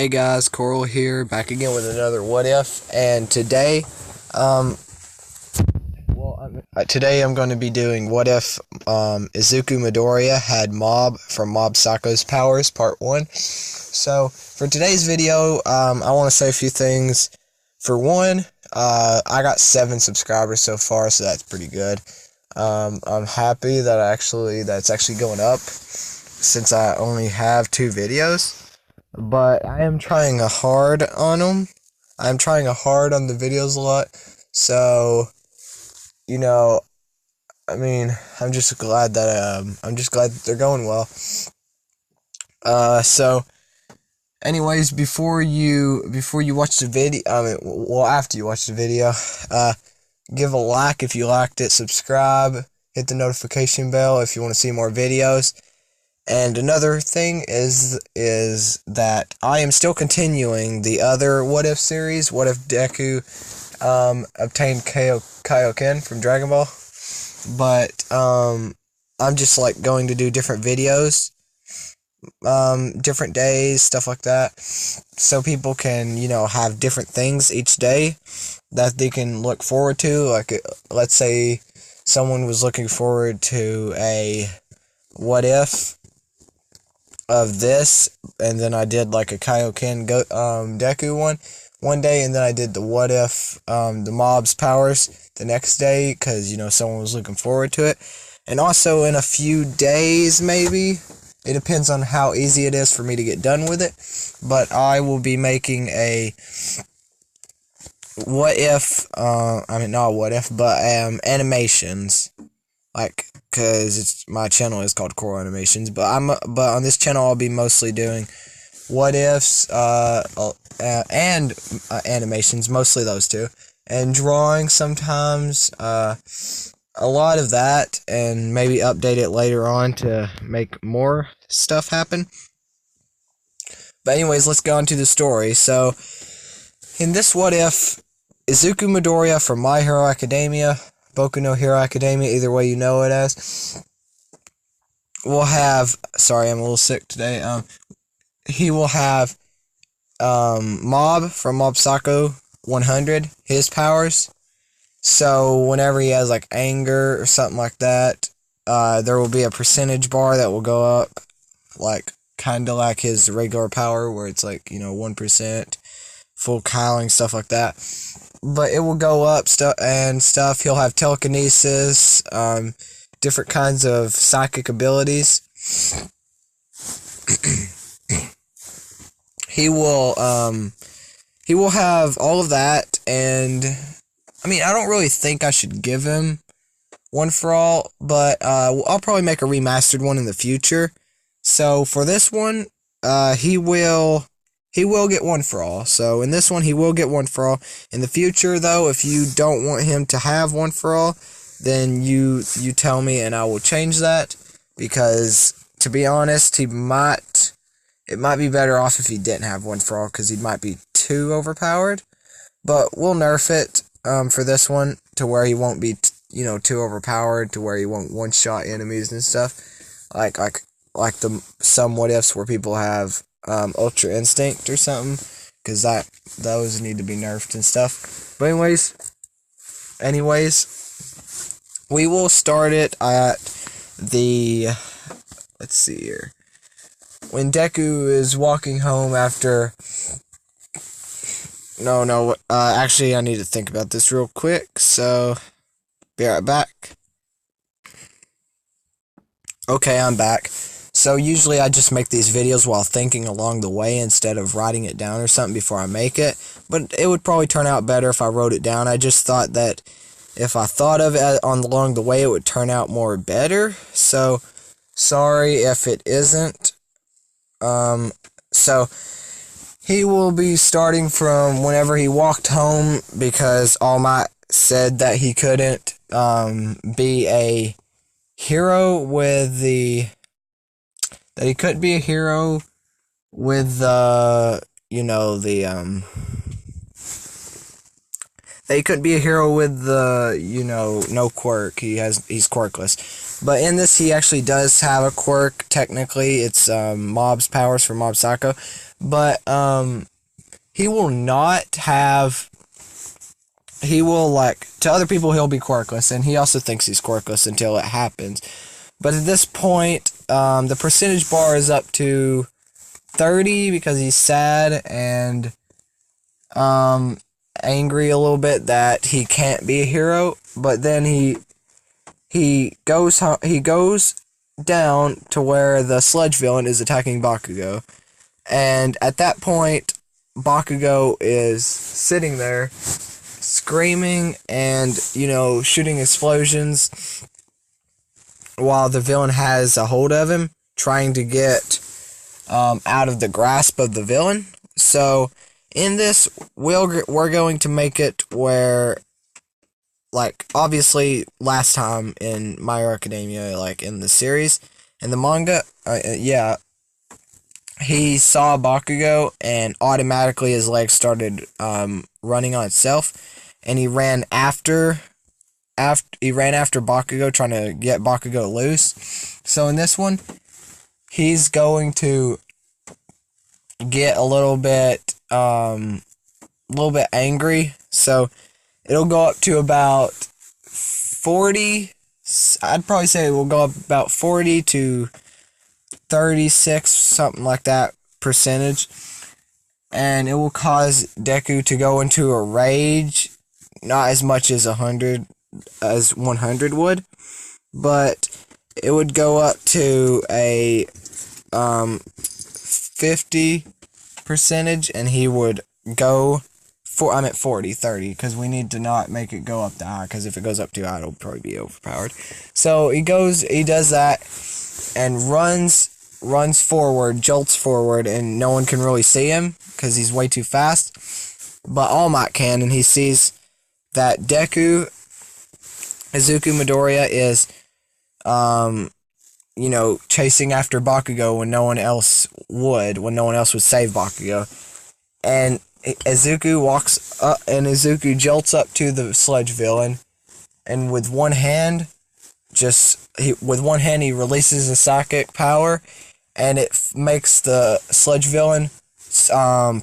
Hey guys, Coral here, back again with another What If, and today, today I'm going to be doing What If, Izuku Midoriya had Mob from Mob Psycho's powers, part 1. So, for today's video, I want to say a few things. For one, I got 7 subscribers so far, so that's pretty good. I'm happy that it's actually going up, since I only have 2 videos. But I am trying hard on them. I'm trying hard on the videos a lot. So, I'm just glad that they're going well. So, anyways, before you watch the video, after you watch the video, give a like if you liked it, subscribe, hit the notification bell if you want to see more videos. And another thing is that I am still continuing the other What If series. What if Deku obtained Kaioken from Dragon Ball? But I'm just going to do different videos, different days, stuff like that, so people can have different things each day that they can look forward to. Like, let's say someone was looking forward to a What If of this, and then I did like a Kaioken Deku one day, and then I did the What If the mob's powers the next day, because someone was looking forward to it. And also in a few days, maybe, it depends on how easy it is for me to get done with it, but I will be making a What If, not What If, but animations, because my channel is called Coral Animations, but on this channel I'll be mostly doing What Ifs and animations, mostly those two, and drawing sometimes, a lot of that, and maybe update it later on to make more stuff happen. But anyways, let's go into the story. So, in this What If, Izuku Midoriya from My Hero Academia, Boku no Hero Academia, either way you know it as, will have, sorry, I'm a little sick today, he will have, Mob from Mob Psycho 100, his powers. So, whenever he has, anger or something like that, there will be a percentage bar that will go up, kinda like his regular power, where it's 1%, full Kyling, stuff like that. But it will go up stuff. He'll have telekinesis, different kinds of psychic abilities. He will have all of that, and I don't really think I should give him One for All, but I'll probably make a remastered one in the future. So for this one, he will get One for All. So in this one, he will get One for All. In the future, though, if you don't want him to have One for All, then you tell me and I will change that. Because, to be honest, it might be better off if he didn't have One for All, because he might be too overpowered. But we'll nerf it for this one to where he won't be too overpowered, to where he won't one-shot enemies and stuff. Like some What Ifs where people have Ultra Instinct or something, because those need to be nerfed and stuff. But anyways, we will start it at the, let's see here, when Deku is walking home after, actually I need to think about this real quick, so be right back. Okay, I'm back. So usually I just make these videos while thinking along the way instead of writing it down or something before I make it. But it would probably turn out better if I wrote it down. I just thought that if I thought of it along the way, it would turn out more better. So, sorry if it isn't. So, he will be starting from whenever he walked home, because All Might said that he couldn't be a hero with the... that he couldn't be a hero with that he couldn't be a hero with no quirk. He's quirkless. But in this, he actually does have a quirk. Technically, it's Mob's powers for Mob Psycho. but he will not have. He will, like, to other people he'll be quirkless, and he also thinks he's quirkless until it happens. But at this point, the percentage bar is up to 30 because he's sad and angry a little bit that he can't be a hero. But then he goes down to where the sludge villain is attacking Bakugo, and at that point, Bakugo is sitting there screaming and, shooting explosions while the villain has a hold of him, trying to get out of the grasp of the villain. So in this, we're going to make it where, like, obviously last time in My Hero Academia, like in the series, in the manga, he saw Bakugo and automatically his legs started running on itself, and he ran after Bakugo, trying to get Bakugo loose. So in this one, he's going to get a little bit angry. So it'll go up to about 40. I'd probably say it will go up about 40 to 36, something like that, percentage. And it will cause Deku to go into a rage, not as much as 100 would, but it would go up to a 50 percentage, and he would go 40, 30, because we need to not make it go up that high, because if it goes up too high, it'll probably be overpowered. So he does that, and runs forward, jolts forward, and no one can really see him, because he's way too fast. But All Might can, and he sees that Deku, Izuku Midoriya, is, chasing after Bakugo when no one else would save Bakugo. And Izuku walks up, and Izuku jolts up to the sludge villain, and with one hand he releases a psychic power, and it makes the sludge villain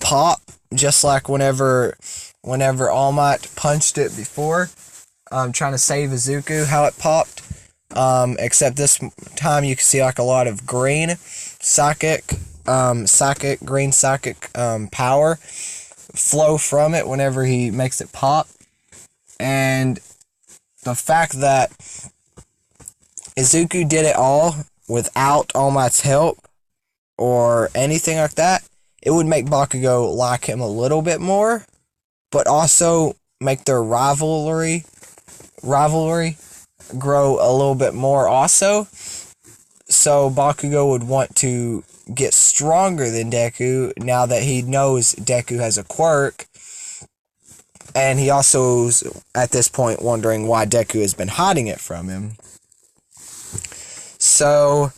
pop, just like whenever All Might punched it before, trying to save Izuku, how it popped. Except this time you can see like a lot of green psychic power flow from it whenever he makes it pop. And the fact that Izuku did it all without All Might's help or anything like that, it would make Bakugo like him a little bit more, but also make their rivalry grow a little bit more also. So Bakugo would want to get stronger than Deku now that he knows Deku has a quirk, and he also is at this point wondering why Deku has been hiding it from him. So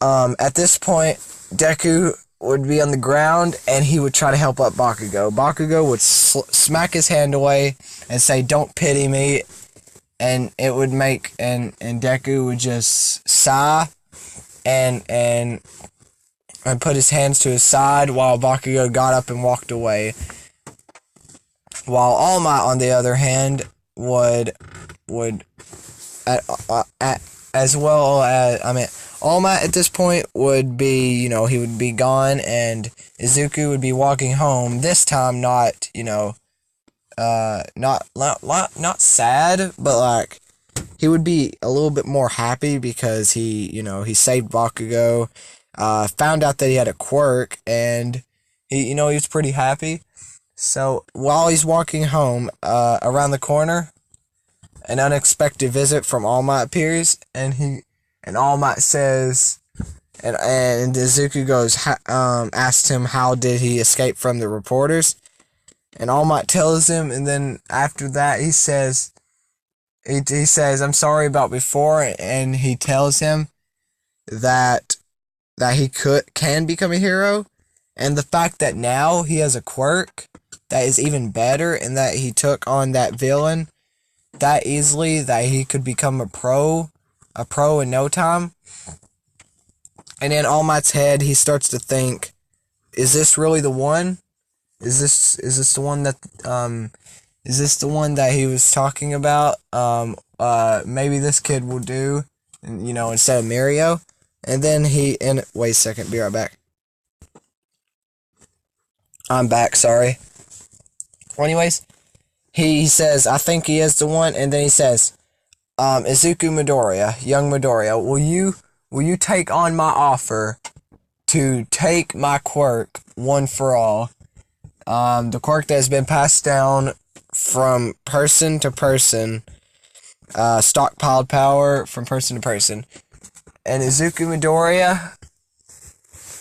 at this point, Deku would be on the ground, and he would try to help up Bakugo. Bakugo would smack his hand away and say, "Don't pity me," and it would make, and Deku would just sigh and put his hands to his side while Bakugo got up and walked away. While All Might, on the other hand, would All Might at this point would be, he would be gone, and Izuku would be walking home. This time, not sad, but like he would be a little bit more happy because he saved Bakugo, found out that he had a quirk, and he was pretty happy. So while he's walking home, around the corner, an unexpected visit from All Might appears, and All Might says, and Izuku asks him how did he escape from the reporters, and All Might tells him, and then after that he says, "I'm sorry about before," and he tells him that he can become a hero, and the fact that now he has a quirk that is even better, and that he took on that villain that easily, that he could become a pro in no time. And in All Might's head, he starts to think is this really the one? Is this the one that is this the one that he was talking about? Maybe this kid will do, instead of Mario. And then wait a second, be right back. I'm back, sorry. Well, anyways, he says, I think he is the one, and then he says, Izuku Midoriya, young Midoriya, will you take on my offer to take my quirk one for all? The quirk that has been passed down from person to person, stockpiled power from person to person. And Izuku Midoriya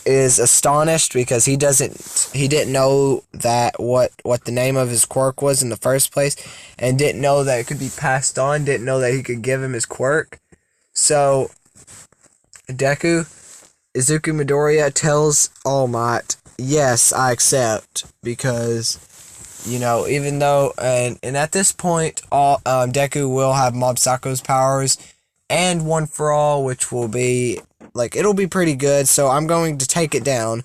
is astonished because he didn't know that what the name of his quirk was in the first place, and didn't know that it could be passed on, didn't know that he could give him his quirk. So Izuku Midoriya tells All Might, yes, I accept, because even though and at this point Deku will have Mob Psycho's powers and One for All, which will be it'll be pretty good. So I'm going to take it down.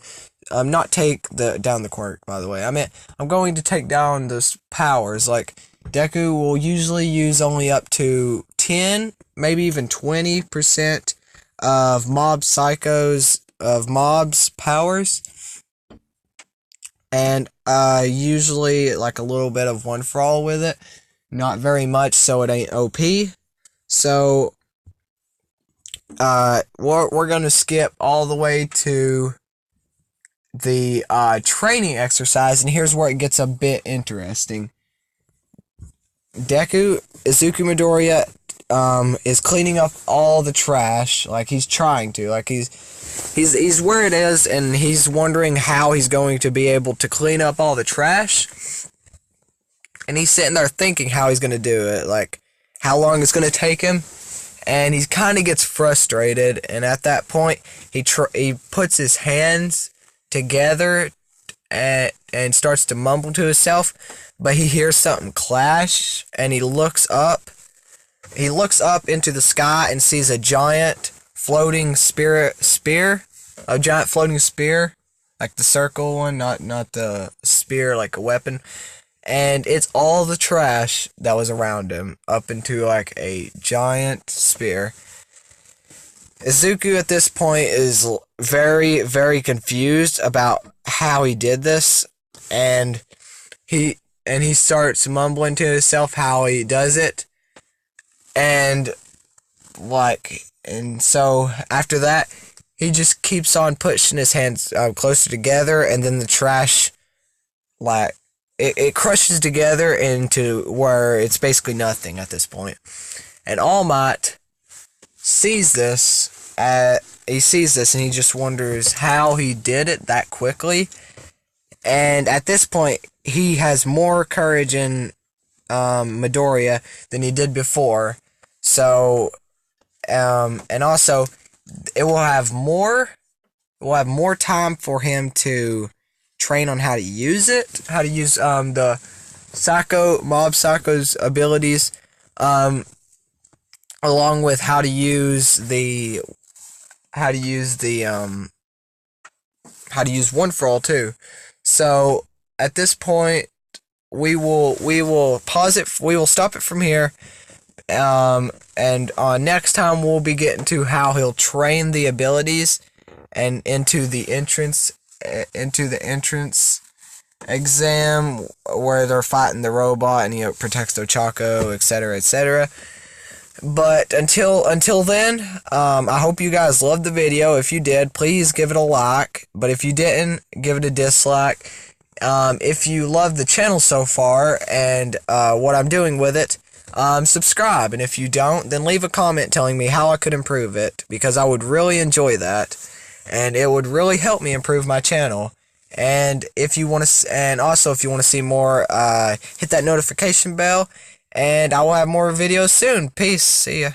Not take down the quirk, by the way. I'm going to take down those powers. Deku will usually use only up to 10, maybe even 20% of Mob's powers. And usually a little bit of One for All with it. Not very much, so it ain't OP. So we're gonna skip all the way to the training exercise, and here's where it gets a bit interesting. Izuku Midoriya is cleaning up all the trash, he's trying to, he's where it is, and he's wondering how he's going to be able to clean up all the trash, and he's sitting there thinking how he's gonna do it, how long it's gonna take him. And he kind of gets frustrated, and at that point, he puts his hands together and starts to mumble to himself, but he hears something clash, and he looks up. He looks up into the sky and sees a giant floating spear, a giant floating spear, like the circle one, not the spear like a weapon. And it's all the trash that was around him, up into a giant spear. Izuku at this point is very, very confused about how he did this, and he starts mumbling to himself how he does it, and so after that, he just keeps on pushing his hands closer together, and then the trash It crushes together into where it's basically nothing at this point. And All Might sees this, and he just wonders how he did it that quickly. And at this point, he has more courage in Midoriya than he did before. So, and also, it will have more time for him to train on how to use it, how to use the Mob Psycho's abilities, along with how to use One for All too. So at this point, we will pause it. We will stop it from here. And next time we'll be getting to how he'll train the abilities and into the entrance exam where they're fighting the robot and he protects Ochako, etc., etc. But until then, I hope you guys loved the video. If you did, please give it a like. But if you didn't, give it a dislike. If you love the channel so far and what I'm doing with it, subscribe. And if you don't, then leave a comment telling me how I could improve it, because I would really enjoy that, and it would really help me improve my channel. And if you want to, and also if you want to see more, hit that notification bell, and I will have more videos soon. Peace. See ya.